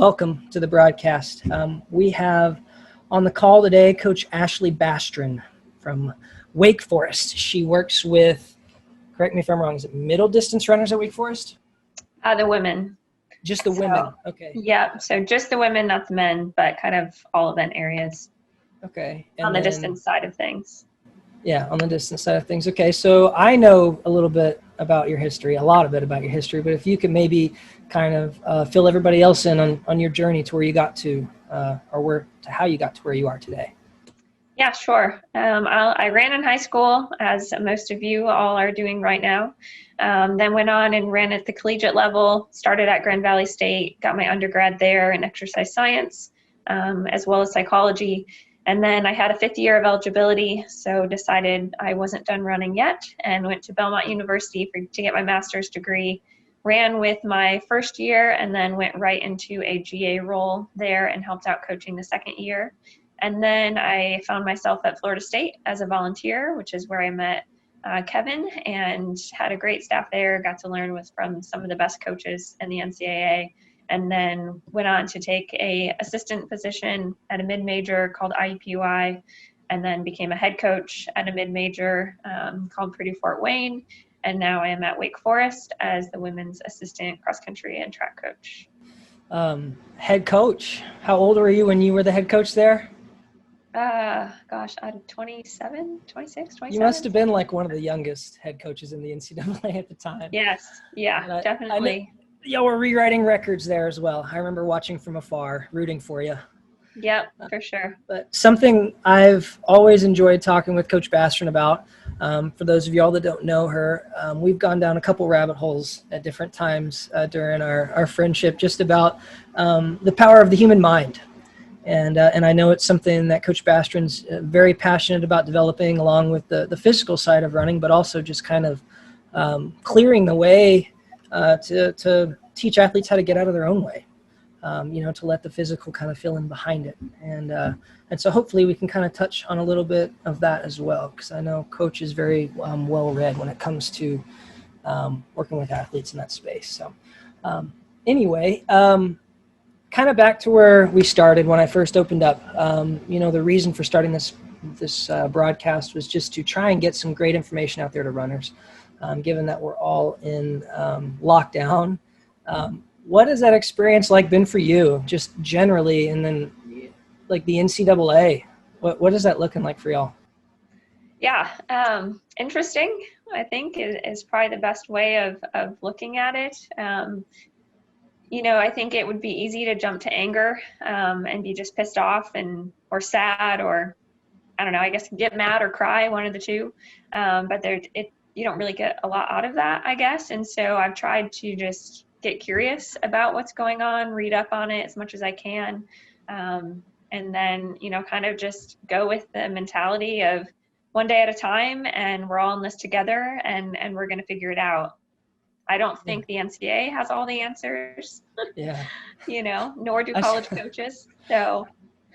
welcome to the broadcast. We have on the call today Coach Ashley Bastron from Wake Forest. She works with, correct me if I'm wrong, is it middle distance runners at Wake Forest? The women. Just the women, okay. Yeah, so just the women, not the men, but kind of all event areas. Okay. And on the distance side of things. Yeah, on the distance side of things. Okay, so I know a little bit about your history, a lot of it about your history, but if you could maybe kind of fill everybody else in on your journey to where you got to, or how you got to where you are today. Yeah, sure. I ran in high school, as most of you all are doing right now. Then went on and ran at the collegiate level, started at Grand Valley State, got my undergrad there in exercise science, as well as psychology. And then I had a fifth year of eligibility, so decided I wasn't done running yet and went to Belmont University to get my master's degree. Ran with my first year and then went right into a GA role there and helped out coaching the second year. And then I found myself at Florida State as a volunteer, which is where I met Kevin, and had a great staff there, got to learn from some of the best coaches in the NCAA. And then went on to take a assistant position at a mid-major called IUPUI, and then became a head coach at a mid-major called Purdue Fort Wayne. And now I am at Wake Forest as the women's assistant cross-country and track coach. Head coach, how old were you when you were the head coach there? Gosh, I'm 26, 27. You must have been like one of the youngest head coaches in the NCAA at the time. Yes, yeah, definitely. Y'all were rewriting records there as well. I remember watching from afar, rooting for you. Yep, for sure. But something I've always enjoyed talking with Coach Bastron about, for those of y'all that don't know her, we've gone down a couple rabbit holes at different times during our friendship, just about the power of the human mind. And I know it's something that Coach Bastron's very passionate about developing, along with the physical side of running, but also just kind of clearing the way to teach athletes how to get out of their own way, to let the physical kind of fill in behind it. And so hopefully we can kind of touch on a little bit of that as well, because I know Coach is very well-read when it comes to working with athletes in that space. So anyway, kind of back to where we started when I first opened up. The reason for starting this broadcast was just to try and get some great information out there to runners. Given that we're all in lockdown. What has that experience been for you, just generally, and then like the NCAA? What is that looking like for y'all? Yeah, interesting, I think, is probably the best way of looking at it. I think it would be easy to jump to anger and be just pissed off or sad, or I don't know, I guess get mad or cry, one of the two. But you don't really get a lot out of that, I guess. And so I've tried to just get curious about what's going on, read up on it as much as I can. And then, kind of just go with the mentality of one day at a time, and we're all in this together, and we're going to figure it out. I don't think the NCAA has all the answers, yeah. Nor do college coaches. So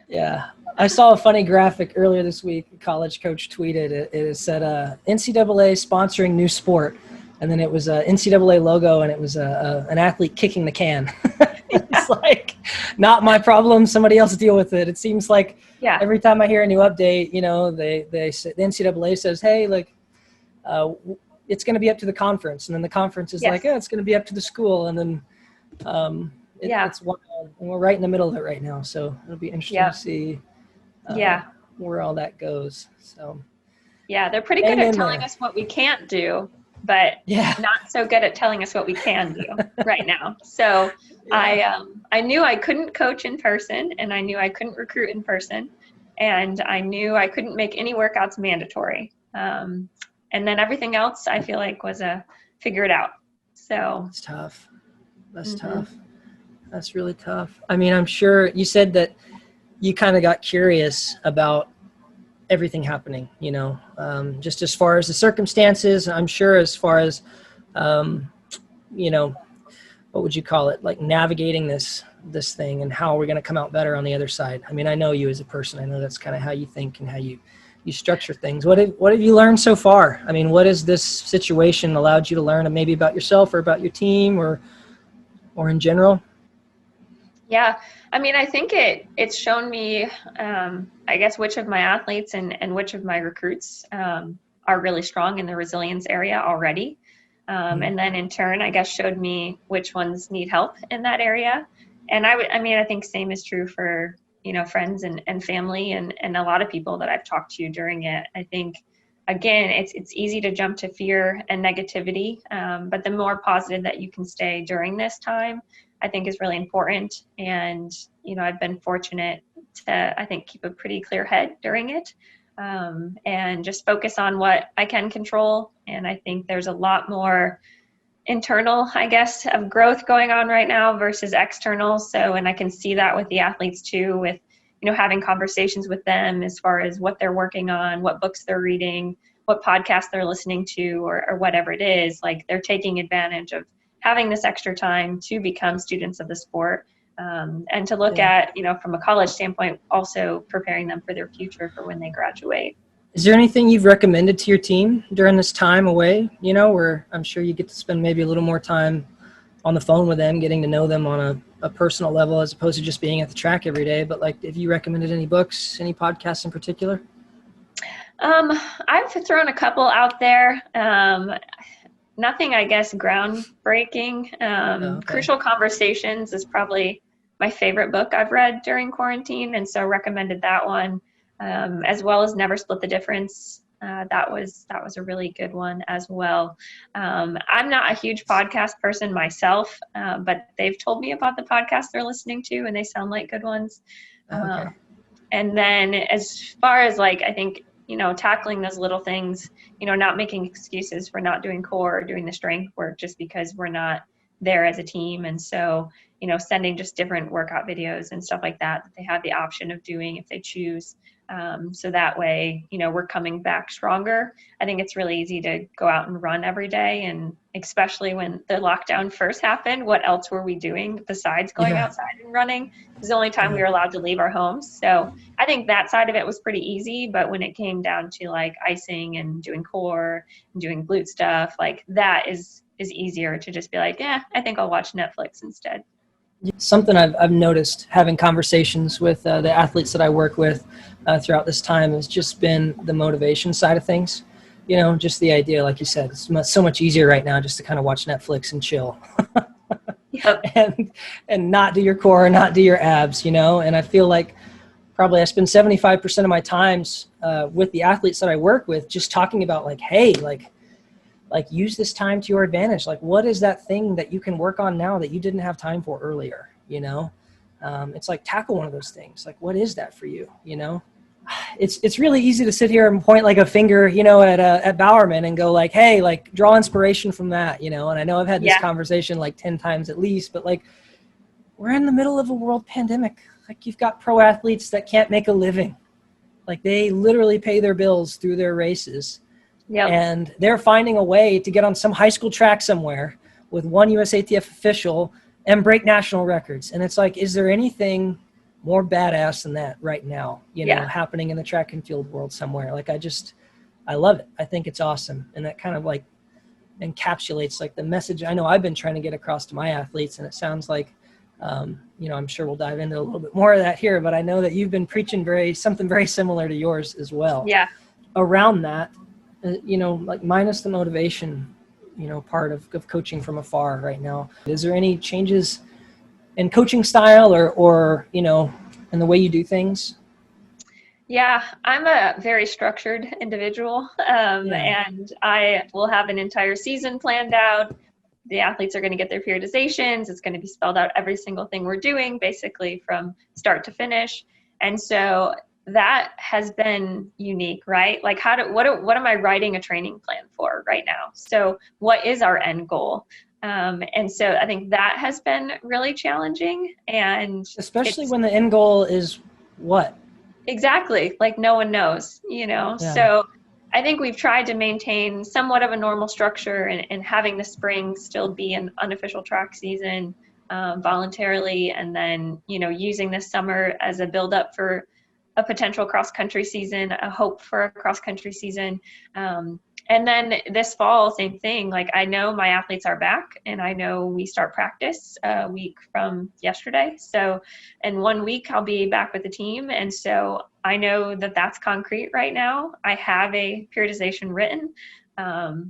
yeah, I saw a funny graphic earlier this week. A college coach tweeted it. It said NCAA sponsoring new sport, and then it was a NCAA logo, and it was an athlete kicking the can. It's like, not my problem. Somebody else deal with it. It seems like every time I hear a new update, they say, the NCAA says, hey, it's going to be up to the conference, and then the conference is like, it's going to be up to the school, and then it's wild, and we're right in the middle of it right now, so it'll be interesting to see where all that goes. So they're pretty good at telling us what we can't do, but not so good at telling us what we can do right now. So I knew I couldn't coach in person, and I knew I couldn't recruit in person, and I knew I couldn't make any workouts mandatory. And then everything else I feel like was a figure it out. So it's tough. That's tough. That's really tough. I mean, I'm sure you said that you kind of got curious about everything happening, just as far as the circumstances. I'm sure as far as, what would you call it? Like navigating this thing and how we're going to come out better on the other side. I mean, I know you as a person. I know that's kind of how you think and how you structure things. What have you learned so far? I mean, what has this situation allowed you to learn, maybe about yourself or about your team or in general? Yeah, I mean, I think it's shown me, I guess, which of my athletes and which of my recruits are really strong in the resilience area already. Mm. And then in turn, I guess, showed me which ones need help in that area. And I mean, I think same is true for, friends and family and a lot of people that I've talked to during it. I think, again, it's easy to jump to fear and negativity, but the more positive that you can stay during this time, I think is really important. And, I've been fortunate to, I think, keep a pretty clear head during it, and just focus on what I can control. And I think there's a lot more internal, I guess, of growth going on right now versus external. So, and I can see that with the athletes too, with, having conversations with them as far as what they're working on, what books they're reading, what podcasts they're listening to, or whatever it is. Like, they're taking advantage of having this extra time to become students of the sport, and to look Yeah. at, from a college standpoint, also preparing them for their future for when they graduate. Is there anything you've recommended to your team during this time away, where I'm sure you get to spend maybe a little more time on the phone with them, getting to know them on a personal level as opposed to just being at the track every day? But like, have you recommended any books, any podcasts in particular? I've thrown a couple out there. Nothing, I guess, groundbreaking. Oh, okay. Crucial Conversations is probably my favorite book I've read during quarantine, and so recommended that one, as well as Never Split the Difference. That was a really good one as well. I'm not a huge podcast person myself, but they've told me about the podcast they're listening to, and they sound like good ones. Oh, Um, okay. and then as far as, like, I think, tackling those little things, not making excuses for not doing core or doing the strength work just because we're not there as a team. And so, sending just different workout videos and stuff like that they have the option of doing if they choose. So that way, we're coming back stronger. I think it's really easy to go out and run every day. And especially when the lockdown first happened, what else were we doing besides going Yeah. outside and running? It was the only time we Yeah. were allowed to leave our homes. So I think that side of it was pretty easy. But when it came down to, like, icing and doing core and doing glute stuff, like, that is easier to just be like, yeah, I think I'll watch Netflix instead. Something I've noticed having conversations with the athletes that I work with throughout this time has just been the motivation side of things. Just the idea, like you said, it's so much easier right now just to kind of watch Netflix and chill Yep. and not do your core, not do your abs, and I feel like probably I spend 75% of my times with the athletes that I work with just talking about, like, hey, like use this time to your advantage. Like, what is that thing that you can work on now that you didn't have time for earlier? It's like, tackle one of those things. Like, what is that for you? It's really easy to sit here and point like a finger, at Bowerman and go like, hey, like, draw inspiration from that, and I know I've had this Yeah. conversation like 10 times at least, but like, we're in the middle of a world pandemic. Like, you've got pro athletes that can't make a living. Like, they literally pay their bills through their races. Yep. And they're finding a way to get on some high school track somewhere with one USATF official and break national records. And it's like, is there anything more badass than that right now, Yeah. happening in the track and field world somewhere? Like, I love it. I think it's awesome. And that kind of like encapsulates like the message I know I've been trying to get across to my athletes. And it sounds like, I'm sure we'll dive into a little bit more of that here, but I know that you've been preaching something very similar to yours as well Yeah. around that. Like, minus the motivation, part of coaching from afar right now. Is there any changes in coaching style or in the way you do things? Yeah, I'm a very structured individual, Yeah. and I will have an entire season planned out. The athletes are going to get their periodizations. It's going to be spelled out every single thing we're doing, basically from start to finish. And so that has been unique, right? Like, what am I writing a training plan for right now? So what is our end goal? And so I think that has been really challenging, and Especially it's when the end goal is what? exactly, like, no one knows, Yeah. So I think we've tried to maintain somewhat of a normal structure, and having the spring still be an unofficial track season, voluntarily, and then, using this summer as a build up for a potential cross country season, a hope for a cross country season. And then this fall, same thing. Like, I know my athletes are back, and I know we start practice a week from yesterday. So in 1 week, I'll be back with the team. And so I know that that's concrete right now. I have a periodization written.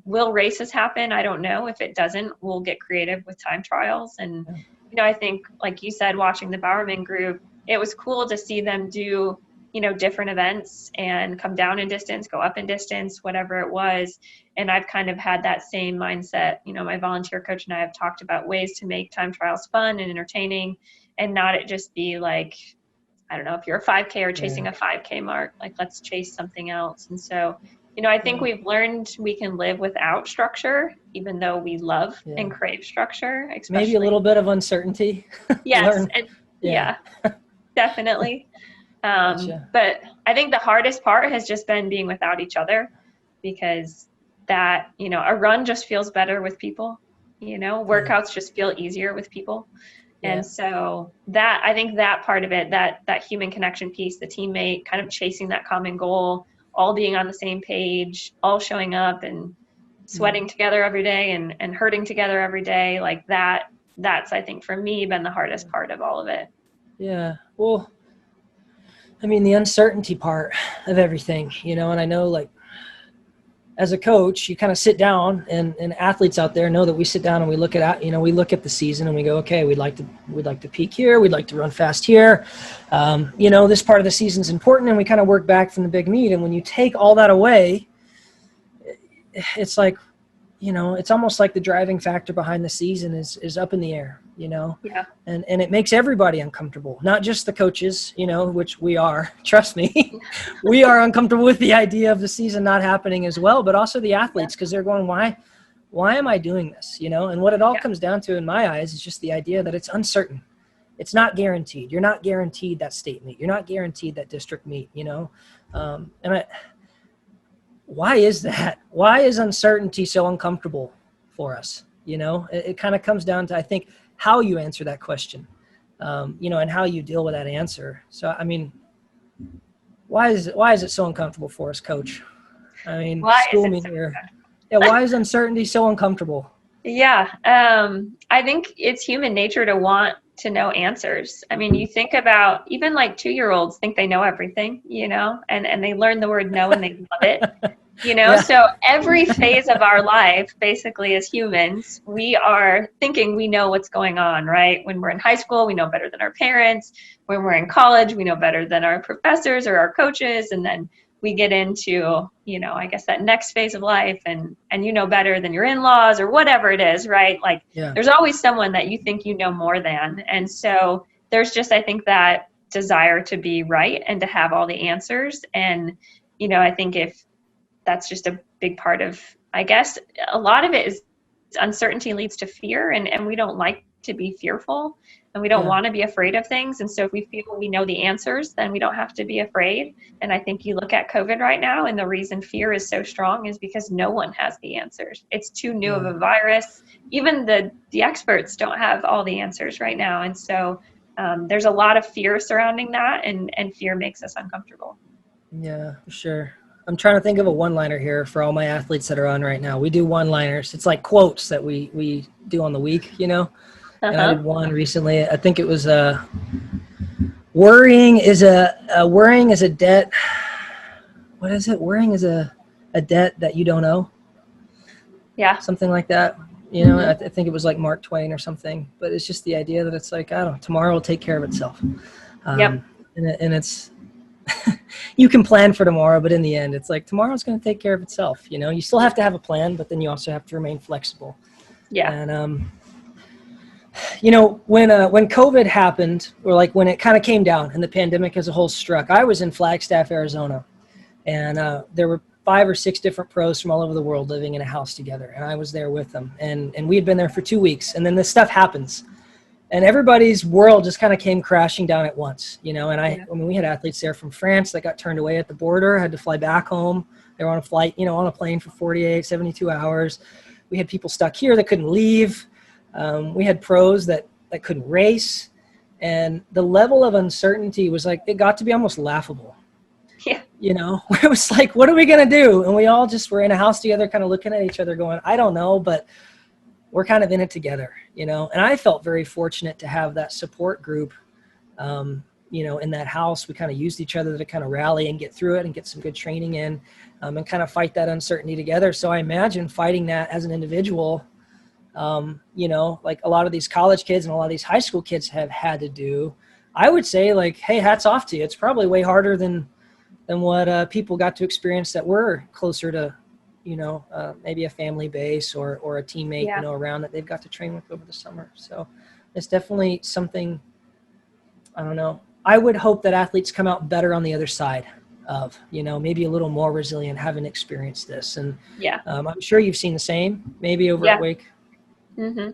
Will races happen? I don't know. If it doesn't, we'll get creative with time trials. And, I think, like you said, watching the Bowerman group, it was cool to see them do, different events and come down in distance, go up in distance, whatever it was. And I've kind of had that same mindset. My volunteer coach and I have talked about ways to make time trials fun and entertaining, and not it just be like, I don't know, if you're a 5K or chasing a 5K mark, like, let's chase something else. And so, I think we've learned we can live without structure, even though we love and crave structure, especially. Maybe a little bit of uncertainty. Yes. And yeah, definitely. But I think the hardest part has just been being without each other, because that, a run just feels better with people, workouts just feel easier with people. And so that, I think that part of it, that human connection piece, the teammate kind of chasing that common goal, all being on the same page, all showing up and sweating together every day and hurting together every day, like that's, I think, for me, been the hardest part of all of it. Yeah. Well, I mean, the uncertainty part of everything, and I know, like, as a coach, you kind of sit down, and athletes out there know that we sit down and we look at, we look at the season and we go, okay, we'd like to peak here. We'd like to run fast here. This part of the season's important, and we kind of work back from the big meet. And when you take all that away, it's like, it's almost like the driving factor behind the season is up in the air, and it makes everybody uncomfortable, not just the coaches, which we are, trust me, we are uncomfortable with the idea of the season not happening as well, but also the athletes, because they're going, why am I doing this? And what it all comes down to in my eyes is just the idea that it's uncertain. It's not guaranteed. You're not guaranteed that state meet. You're not guaranteed that district meet, why is that? Why is uncertainty so uncomfortable for us? It kind of comes down to, I think, how you answer that question, and how you deal with that answer. So, I mean, why is it so uncomfortable for us, Coach? I mean, school me here. Yeah, why is uncertainty so uncomfortable? Yeah, I think it's human nature to want to know answers. I mean, you think about even like 2-year-olds think they know everything, and they learn the word no and they love it, So every phase of our life, basically as humans, we are thinking we know what's going on, right? When we're in high school, we know better than our parents. When we're in college, we know better than our professors or our coaches. And then we get into, I guess that next phase of life and better than your in-laws or whatever it is, right? Like there's always someone that you think you know more than. And so there's just, I think, that desire to be right and to have all the answers. And, I think if that's just a big part of, I guess, a lot of it is uncertainty leads to fear, and we don't like to be fearful, and we don't want to be afraid of things. And so if we feel we know the answers, then we don't have to be afraid. And I think you look at COVID right now, and the reason fear is so strong is because no one has the answers. It's too new of a virus. Even the experts don't have all the answers right now. And so there's a lot of fear surrounding that, and fear makes us uncomfortable. Yeah, for sure. I'm trying to think of a one-liner here for all my athletes that are on right now. We do one-liners. It's like quotes that we do on the week, And I did one recently. I think it was worrying is a debt. What is it? Worrying is a debt that you don't owe. Yeah. Something like that. I think it was like Mark Twain or something. But it's just the idea that it's like, I don't know, tomorrow will take care of itself. And it's you can plan for tomorrow, but in the end, it's like tomorrow's going to take care of itself. You still have to have a plan, but then you also have to remain flexible. Yeah. And when COVID happened, or like when it kind of came down and the pandemic as a whole struck, I was in Flagstaff, Arizona, and there were 5 or 6 different pros from all over the world living in a house together, and I was there with them, and we had been there for 2 weeks, and then this stuff happens. And everybody's world just kind of came crashing down at once, and I mean, we had athletes there from France that got turned away at the border, had to fly back home. They were on a flight, on a plane for 48, 72 hours. We had people stuck here that couldn't leave. We had pros that couldn't race. And the level of uncertainty was like, it got to be almost laughable. Yeah. You know, it was like, what are we going to do? And we all just were in a house together, kind of looking at each other going, I don't know, but we're kind of in it together, you know? And I felt very fortunate to have that support group, you know, in that house. We kind of used each other to kind of rally and get through it and get some good training in, and kind of fight that uncertainty together. So I imagine fighting that as an individual, you know, like a lot of these college kids and a lot of these high school kids have had to do. I would say, like, hey, hats off to you. It's probably way harder than what people got to experience that were closer to, you know, maybe a family base or a teammate, Yeah. you know, around that they've got to train with over the summer. So it's definitely something, I don't know. I would hope that athletes come out better on the other side of, you know, maybe a little more resilient, having experienced this. And Yeah. I'm sure you've seen the same, maybe over at Yeah. Wake. Mm-hmm.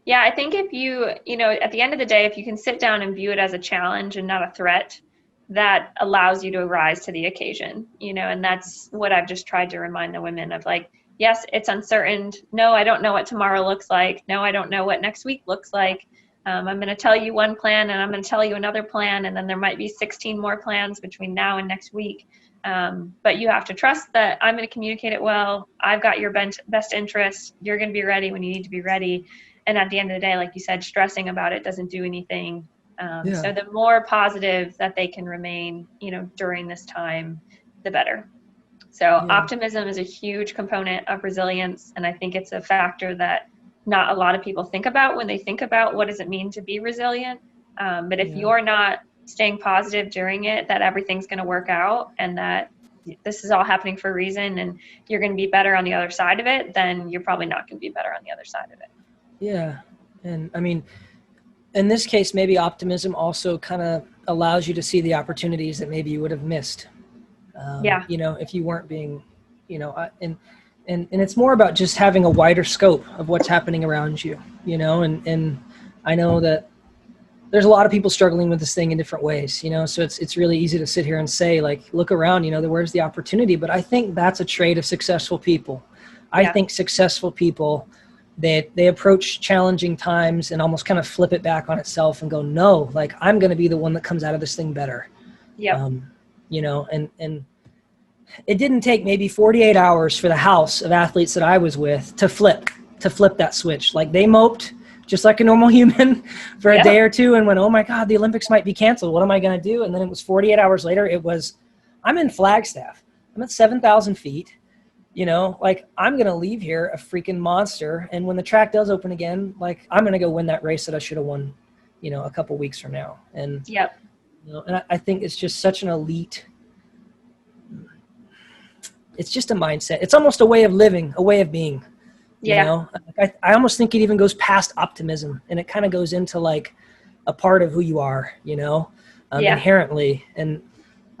Yeah, I think if you know, at the end of the day, if you can sit down and view it as a challenge and not a threat, that allows you to rise to the occasion, you know, and that's what I've just tried to remind the women of, like, yes, it's uncertain. No, I don't know what tomorrow looks like. No, I don't know what next week looks like. I'm going to tell you one plan and I'm going to tell you another plan. And then there might be 16 more plans between now and next week. But you have to trust that I'm going to communicate it well. I've got your best interest. You're going to be ready when you need to be ready. And at the end of the day, like you said, stressing about it doesn't do anything. Yeah. So the more positive that they can remain, you know, during this time, the better. So Yeah. optimism is a huge component of resilience. And I think it's a factor that not a lot of people think about when they think about what does it mean to be resilient. But if Yeah. you're not staying positive during it, that everything's going to work out and that this is all happening for a reason and you're going to be better on the other side of it, then you're probably not going to be better on the other side of it. Yeah. And I mean, in this case, maybe optimism also kind of allows you to see the opportunities that maybe you would have missed. Yeah. You know, if you weren't being, you know, and it's more about just having a wider scope of what's happening around you, you know, and I know that there's a lot of people struggling with this thing in different ways, you know, so it's really easy to sit here and say, like, look around, you know, where's the opportunity? But I think that's a trait of successful people. I Yeah. think successful people, they approach challenging times and almost kind of flip it back on itself and go, no, like, I'm going to be the one that comes out of this thing better. Yep. You know, and it didn't take maybe 48 hours for the house of athletes that I was with to flip that switch. Like, they moped just like a normal human for a day Yep. or two and went, oh my God, the Olympics might be canceled. What am I going to do? And then it was 48 hours later. It was, I'm in Flagstaff. I'm at 7,000 feet. You know, like, I'm going to leave here a freaking monster. And when the track does open again, like, I'm going to go win that race that I should have won, you know, a couple weeks from now. And, Yep. you know, and I think it's just such an elite, it's just a mindset. It's almost a way of living, a way of being, you Yeah. know. I almost think it even goes past optimism, and it kind of goes into like a part of who you are, you know, Yeah. inherently. And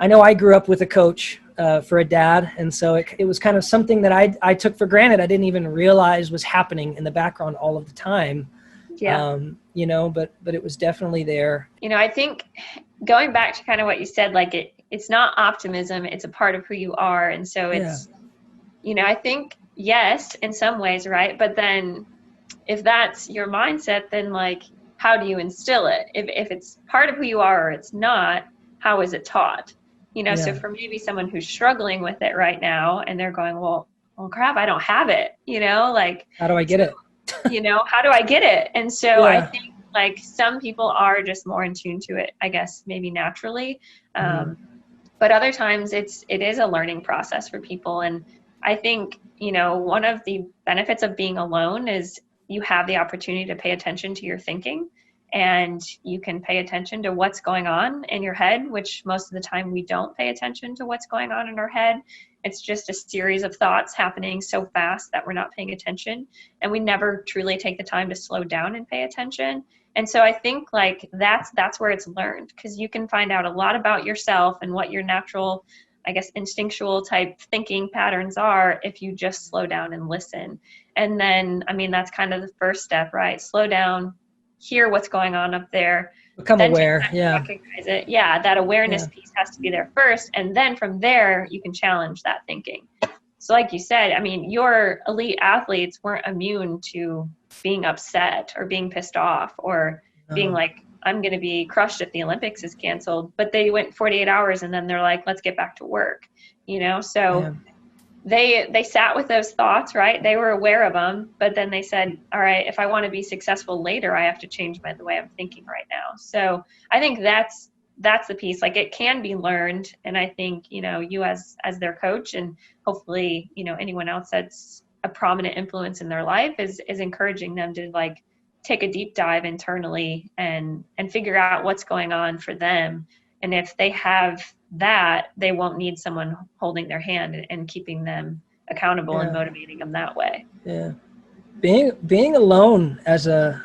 I know I grew up with a coach for a dad, and so it was kind of something that I took for granted. I didn't even realize was happening in the background all of the time, Yeah. you know, but it was definitely there. You know, I think going back to kind of what you said, like it's not optimism, it's a part of who you are. And so Yeah, it's, you know, I think, yes, in some ways, right? But then if that's your mindset, then like, how do you instill it? If it's part of who you are or it's not, how is it taught? You know, so yeah. for maybe someone who's struggling with it right now and they're going, well, crap, I don't have it, you know, like, How do I so, get it? you know, how do I get it? And so I Yeah. think like some people are just more in tune to it, I guess, maybe naturally. Mhm. But other times it is a learning process for people. And I think, you know, one of the benefits of being alone is you have the opportunity to pay attention to your thinking and you can pay attention to what's going on in your head, which most of the time we don't pay attention to what's going on in our head. It's just a series of thoughts happening so fast that we're not paying attention, and we never truly take the time to slow down and pay attention. And so I think like that's where it's learned, because you can find out a lot about yourself and what your natural, I guess, instinctual type thinking patterns are if you just slow down and listen. And then, I mean, that's kind of the first step, right? Slow down, hear what's going on up there, Become then take aware. time to Yeah. recognize it. Yeah, that awareness Yeah. piece has to be there first. And then from there, you can challenge that thinking. So like you said, I mean, your elite athletes weren't immune to being upset or being pissed off or being No. like I'm going to be crushed if the Olympics is canceled. But they went 48 hours and then they're like, let's get back to work, So Yeah. they sat with those thoughts, right? They were aware of them, but then they said, all right, if I want to be successful later, I have to change the way I'm thinking right now. So I think that's the piece. Like, it can be learned. And I think, you as their coach, and hopefully, anyone else that's a prominent influence in their life is encouraging them to like take a deep dive internally and figure out what's going on for them. And if they have that, they won't need someone holding their hand and keeping them accountable and Yeah. motivating them that way. Yeah. Being alone as a,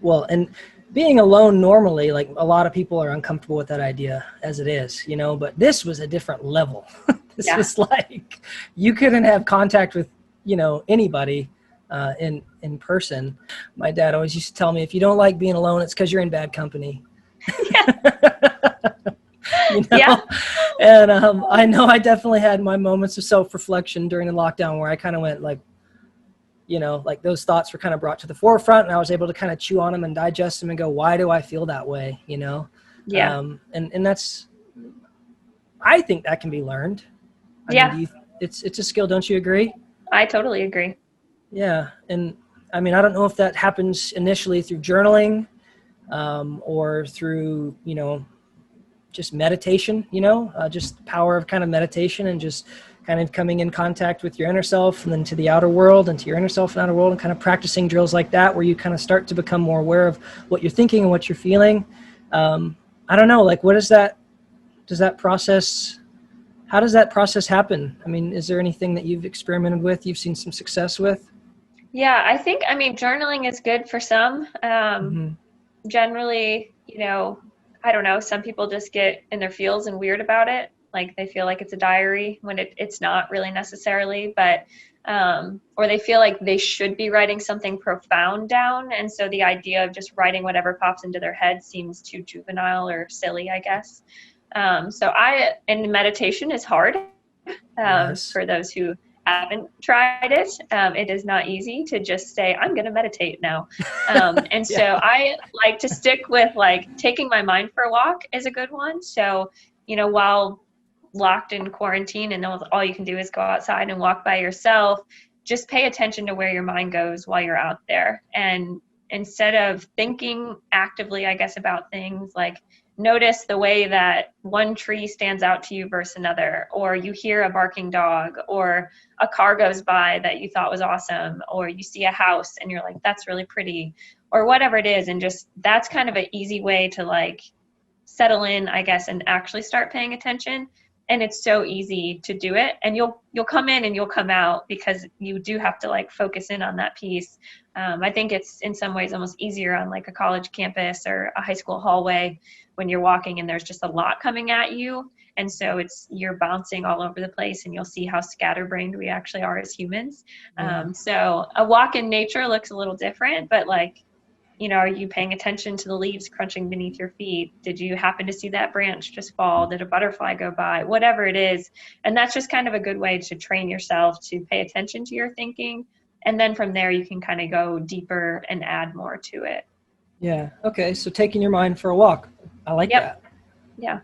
well, and being alone normally, like a lot of people are uncomfortable with that idea as it is, but this was a different level. This Yeah. was like, you couldn't have contact with, anybody in person. My dad always used to tell me, if you don't like being alone, it's because you're in bad company. Yeah. And I know I definitely had my moments of self-reflection during the lockdown where I kind of went like, like those thoughts were kind of brought to the forefront, and I was able to kind of chew on them and digest them and go, why do I feel that way? Yeah. And that's, I think that can be learned. I mean, Yeah. it's a skill. Don't you agree? I totally agree. Yeah. And I mean, I don't know if that happens initially through journaling, or through, just meditation, just the power of kind of meditation and just kind of coming in contact with your inner self and then to the outer world and to your inner self and outer world, and kind of practicing drills like that where you kind of start to become more aware of what you're thinking and what you're feeling. I don't know, like, what is that? How does that process happen? I mean, is there anything that you've experimented with, you've seen some success with? Yeah, I mean, journaling is good for some. Mm-hmm. Generally, I don't know, some people just get in their feels and weird about it. Like, they feel like it's a diary when it's not really necessarily, but, or they feel like they should be writing something profound down. And so the idea of just writing whatever pops into their head seems too juvenile or silly, I guess. And meditation is hard, Yes. for those who haven't tried it. It is not easy to just say, I'm going to meditate now. And Yeah. so I like to stick with like taking my mind for a walk is a good one. So, while locked in quarantine and all you can do is go outside and walk by yourself, just pay attention to where your mind goes while you're out there. And instead of thinking actively, I guess, about things, like, notice the way that one tree stands out to you versus another, or you hear a barking dog, or a car goes by that you thought was awesome, or you see a house and you're like, that's really pretty, or whatever it is. And just, that's kind of an easy way to like settle in, I guess, and actually start paying attention. And it's so easy to do it, and you'll come in and you'll come out, because you do have to like focus in on that piece. I think it's in some ways almost easier on like a college campus or a high school hallway when you're walking and there's just a lot coming at you. And so you're bouncing all over the place, and you'll see how scatterbrained we actually are as humans. Yeah. So a walk in nature looks a little different, but like, are you paying attention to the leaves crunching beneath your feet? Did you happen to see that branch just fall? Did a butterfly go by? Whatever it is. And that's just kind of a good way to train yourself to pay attention to your thinking. And then from there, you can kind of go deeper and add more to it. Yeah. Okay. So taking your mind for a walk. I like Yep. that. Yeah.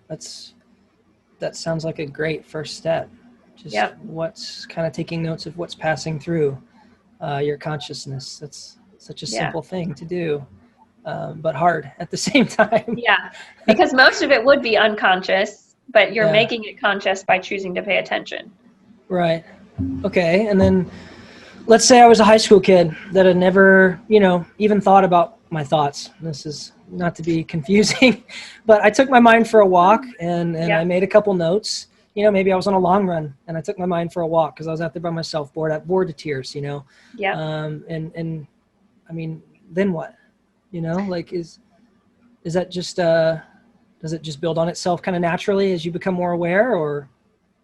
That sounds like a great first step. Just Yep. what's kind of taking notes of what's passing through your consciousness. That's such a simple thing to do, but hard at the same time. Yeah. Because most of it would be unconscious, but you're Yeah. making it conscious by choosing to pay attention. Right. Okay. And then let's say I was a high school kid that had never, even thought about my thoughts. This is not to be confusing, but I took my mind for a walk, and I made a couple notes. Maybe I was on a long run and I took my mind for a walk because I was out there by myself, bored to tears, Yeah. And I mean, then what? Like, is that just, does it just build on itself kind of naturally as you become more aware, or?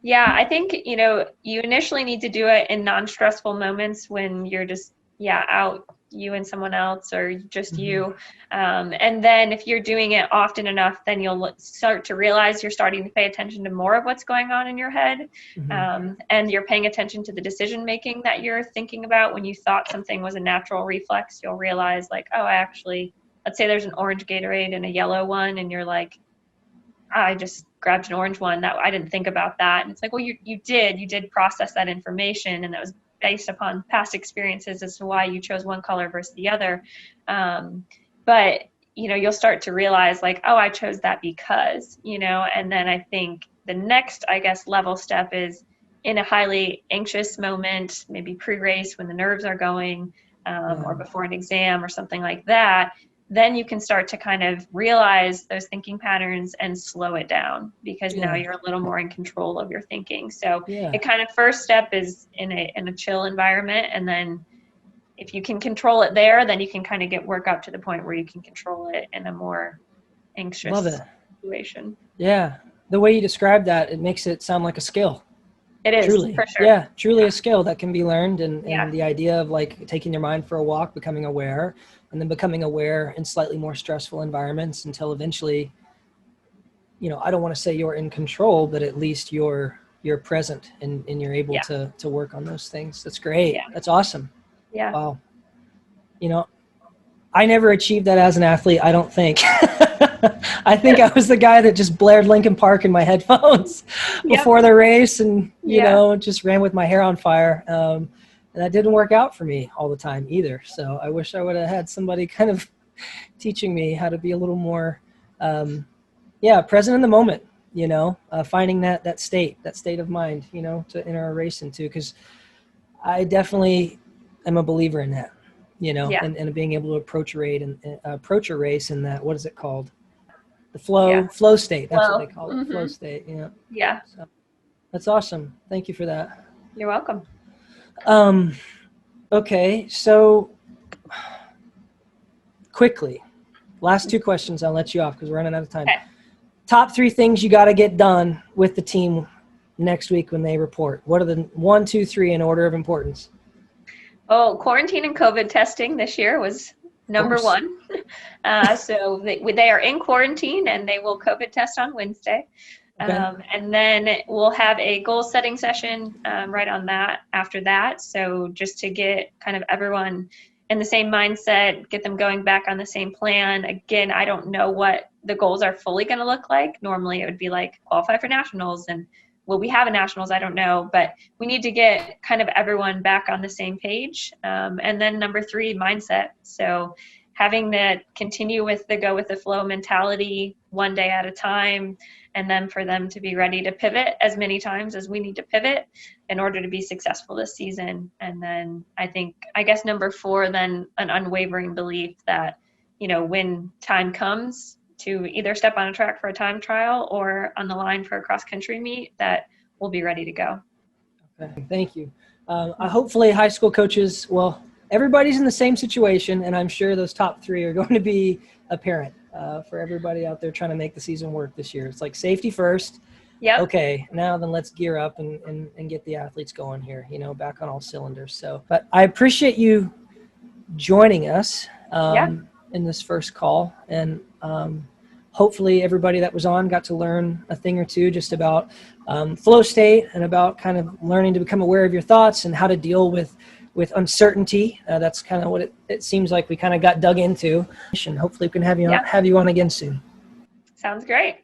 Yeah, I think, you initially need to do it in non-stressful moments when you're just, out, you and someone else, or just you. And then if you're doing it often enough, then you'll start to realize you're starting to pay attention to more of what's going on in your head. And you're paying attention to the decision making that you're thinking about. When you thought something was a natural reflex, you'll realize like, oh, I actually let's say there's an orange Gatorade and a yellow one, and you're like, I just grabbed an orange one. That I didn't think about that. And it's like, well, you did process that information, and that was based upon past experiences as to why you chose one color versus the other. But you'll start to realize like, oh, I chose that because, and then I think the next, I guess, level step is in a highly anxious moment, maybe pre-race when the nerves are going, or before an exam or something like that. Then you can start to kind of realize those thinking patterns and slow it down, because now you're a little more in control of your thinking. So it kind of first step is in a chill environment. And then if you can control it there, then you can kind of work up to the point where you can control it in a more anxious situation. Yeah. The way you describe that, it makes it sound like a skill. It is, truly. For sure. Yeah, truly a skill that can be learned. And the idea of like taking your mind for a walk, becoming aware, and then becoming aware in slightly more stressful environments until eventually, I don't want to say you're in control, but at least you're present and you're able to work on those things. That's great. Yeah. That's awesome. Yeah. Wow. I never achieved that as an athlete, I don't think. I think I was the guy that just blared Linkin Park in my headphones before the race and, just ran with my hair on fire. And that didn't work out for me all the time either. So I wish I would have had somebody kind of teaching me how to be a little more, present in the moment, finding that state of mind, to enter a race into, because I definitely am a believer in that, and being able to approach a race in that, what is it called? The flow state. That's what they call it. Flow state. Yeah. Yeah. So, that's awesome. Thank you for that. You're welcome. Okay. So quickly, last two questions. I'll let you off because we're running out of time. Okay. Top 3 things you got to get done with the team next week when they report. What are the 1, 2, 3 in order of importance? Oh, quarantine and COVID testing this year was number 1. So they are in quarantine and they will COVID test on Wednesday. Okay. And then we'll have a goal setting session right on that after that. So just to get kind of everyone in the same mindset, get them going back on the same plan. Again, I don't know what the goals are fully going to look like. Normally it would be like qualify for nationals, and will we have a nationals? I don't know, but we need to get kind of everyone back on the same page. And then number 3, mindset. So having that continue with the go with the flow mentality, one day at a time, and then for them to be ready to pivot as many times as we need to pivot in order to be successful this season. And then I guess number 4, then an unwavering belief that, when time comes to either step on a track for a time trial or on the line for a cross country meet, that we'll be ready to go. Okay, thank you. Hopefully high school coaches, everybody's in the same situation, and I'm sure those top 3 are going to be apparent for everybody out there trying to make the season work this year. It's like safety first. Yeah. Okay, now then let's gear up and get the athletes going here, back on all cylinders. So, but I appreciate you joining us in this first call, and hopefully everybody that was on got to learn a thing or two just about flow state and about kind of learning to become aware of your thoughts and how to deal with uncertainty. That's kind of what it seems like we kind of got dug into. And hopefully we can have you on again soon. Sounds great.